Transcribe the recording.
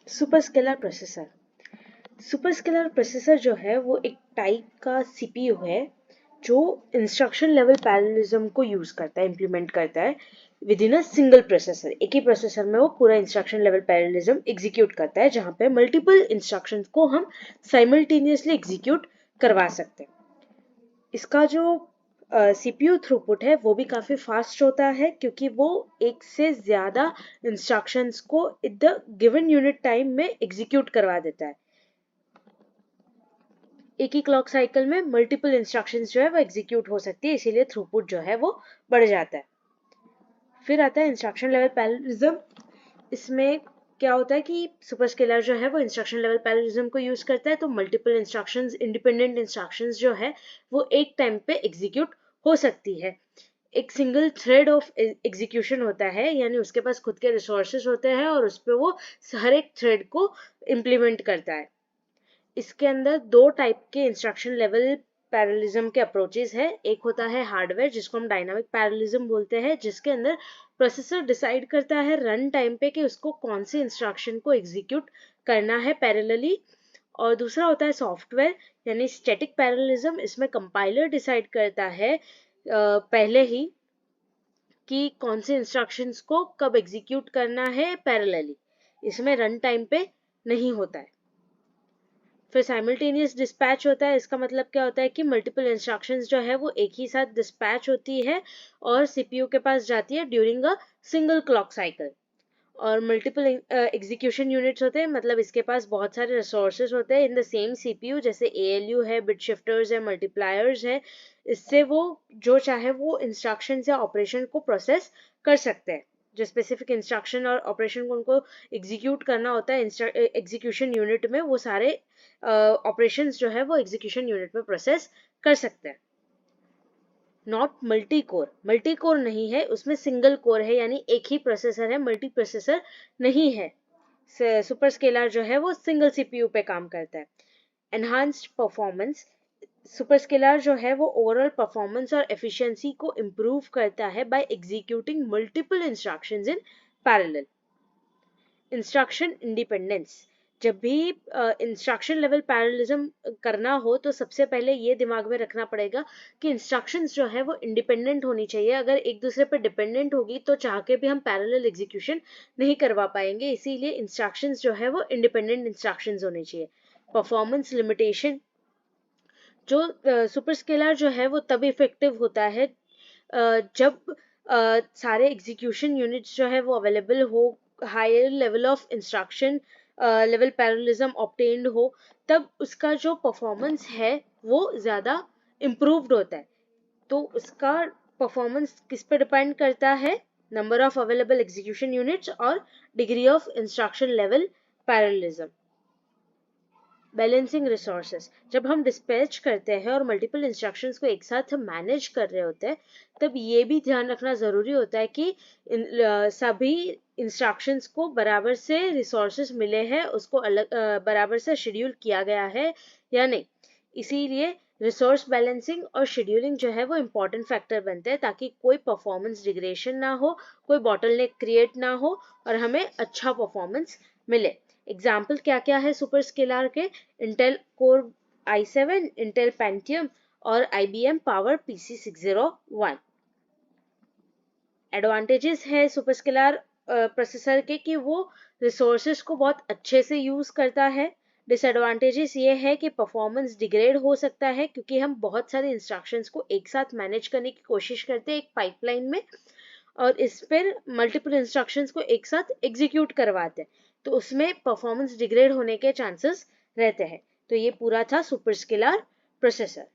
Superscalar processor. Superscalar processor जो है वो एक टाइप का सीपीयू है जो इंस्ट्रक्शन लेवल पैरेललिज्म को यूज करता है, इम्प्लीमेंट करता है with in a single processor. एक ही प्रोसेसर में वो पूरा इंस्ट्रक्शन लेवल पैरेललिज्म एग्जीक्यूट करता है, जहाँ पे मल्टीपल इंस्ट्रक्शंस को हम साइमल्टेनियसली एग्जीक्यूट करवा सकते हैं। इसका जो सीपीयू थ्रूपुट है वो भी काफ़ी फास्ट होता है, क्योंकि वो एक से ज़्यादा इंस्ट्रक्शंस को in the given unit time में एग्जीक्यूट करवा देता है। एक ही क्लॉक साइकिल में मल्टीपल इंस्ट्रक्शंस जो है वो एग्जीक्यूट हो सकती है, इसीलिए थ्रूपुट जो है वो बढ़ जाता है। फिर आता है इंस्ट्रक्शन लेवल पैरेललिज्म। इसमें क्या होता है कि सुपरस्केलर जो है वो इंस्ट्रक्शन लेवल पैरेललिज्म को यूज करता है, तो मल्टीपल इंस्ट्रक्शंस, इंडिपेंडेंट इंस्ट्रक्शंस जो है वो एक टाइम पे एग्जीक्यूट हो सकती है। एक सिंगल थ्रेड ऑफ एग्जीक्यूशन होता है, यानी उसके पास खुद के रिसोर्सेज होते हैं और उस पर वो हर एक थ्रेड को इम्प्लीमेंट करता है। इसके अंदर दो टाइप के इंस्ट्रक्शन लेवल पैरेललिज्म के अप्रोचेस है। एक होता है हार्डवेयर, जिसको हम डायनामिक पैरेललिज्म बोलते हैं, जिसके अंदर प्रोसेसर डिसाइड करता है रन टाइम पे कि उसको कौन सी इंस्ट्रक्शन को एग्जीक्यूट करना है पैरेलली। और दूसरा होता है सॉफ्टवेयर यानी स्टैटिक पैरेललिज्म। इसमें कंपाइलर डिसाइड करता है पहले ही कि कौन से इंस्ट्रक्शंस को कब एग्जीक्यूट करना है पैरेलली। इसमें रन टाइम पे नहीं होता है। फिर साइमल्टेनियस डिस्पैच होता है। इसका मतलब क्या होता है कि मल्टीपल इंस्ट्रक्शंस जो है वो एक ही साथ डिस्पैच होती है और सीपीयू के पास जाती है during a single clock cycle. और मल्टीपल एग्जीक्यूशन यूनिट्स होते हैं, मतलब इसके पास बहुत सारे रिसोर्सेज होते हैं इन द सेम सीपीयू, जैसे एएलयू है, बिट शिफ्टर्स है, मल्टीप्लायर्स है। इससे वो जो चाहे वो इंस्ट्रक्शन या ऑपरेशन को प्रोसेस कर सकते हैं। जो स्पेसिफिक इंस्ट्रक्शन और ऑपरेशन को उनको एग्जीक्यूट करना होता है एग्जीक्यूशन यूनिट में, वो सारे ऑपरेशंस जो है वो एग्जीक्यूशन यूनिट में प्रोसेस कर सकते हैं। Not multi core, multi core नहीं है, उसमें सिंगल कोर है, यानी एक ही प्रोसेसर है, मल्टी प्रोसेसर नहीं है। सुपरस्केलर जो है वो सिंगल सीपीयू पे काम करता है। एनहांस्ड परफॉर्मेंस, सुपरस्केलर जो है वो ओवरऑल परफॉर्मेंस और एफिशिएंसी को इम्प्रूव करता है by executing multiple instructions in parallel. Instruction independence, जब भी इंस्ट्रक्शन लेवल पैरेललिज्म करना हो तो सबसे पहले ये दिमाग में रखना पड़ेगा कि इंस्ट्रक्शंस जो है वो इंडिपेंडेंट होनी चाहिए। अगर एक दूसरे पर डिपेंडेंट होगी तो चाह के भी हम पैरेलल एग्जीक्यूशन नहीं करवा पाएंगे, इसीलिए इंस्ट्रक्शंस जो है वो इंडिपेंडेंट इंस्ट्रक्शंस होने चाहिए। परफॉर्मेंस लिमिटेशन, जो सुपरस्केलर जो है वो तब इफेक्टिव होता है जब सारे एग्जीक्यूशन यूनिट्स जो है वो अवेलेबल हो, higher level of instruction level parallelism obtained हो, तब उसका जो परफॉर्मेंस है वो ज़्यादा इम्प्रूव्ड होता है। तो उसका परफॉर्मेंस किस पे डिपेंड करता है? Number of available execution units और degree of instruction level parallelism. Balancing resources, जब हम डिस्पैच करते हैं और मल्टीपल इंस्ट्रक्शंस को एक साथ मैनेज कर रहे होते हैं, तब ये भी ध्यान रखना ज़रूरी होता है कि सभी इंस्ट्रक्शंस को बराबर से रिसोर्सेज मिले हैं, उसको अलग बराबर से शेड्यूल किया गया है या नहीं। इसीलिए रिसोर्स बैलेंसिंग और शेड्यूलिंग जो है वो इम्पॉर्टेंट फैक्टर बनते हैं, ताकि कोई परफॉर्मेंस डिग्रेडेशन ना हो, कोई बॉटलनेक क्रिएट ना हो और हमें अच्छा परफॉर्मेंस मिले। एग्जाम्पल क्या क्या है सुपरस्केलर के? Intel core i7, Intel Pentium और IBM पावर PC601। एडवांटेजेस है सुपरस्केलर प्रोसेसर के कि वो रिसोर्सेज को बहुत अच्छे से यूज करता है। डिसएडवांटेजेस ये है कि परफॉर्मेंस डिग्रेड हो सकता है, क्योंकि हम बहुत सारे इंस्ट्रक्शंस को एक साथ मैनेज करने की कोशिश करते हैं एक पाइपलाइन में, और इस पर मल्टीपल इंस्ट्रक्शंस को एक साथ एग्जीक्यूट करवाते हैं, तो उसमें परफॉर्मेंस डिग्रेड होने के चांसेस रहते हैं। तो ये पूरा था सुपरस्केलर प्रोसेसर।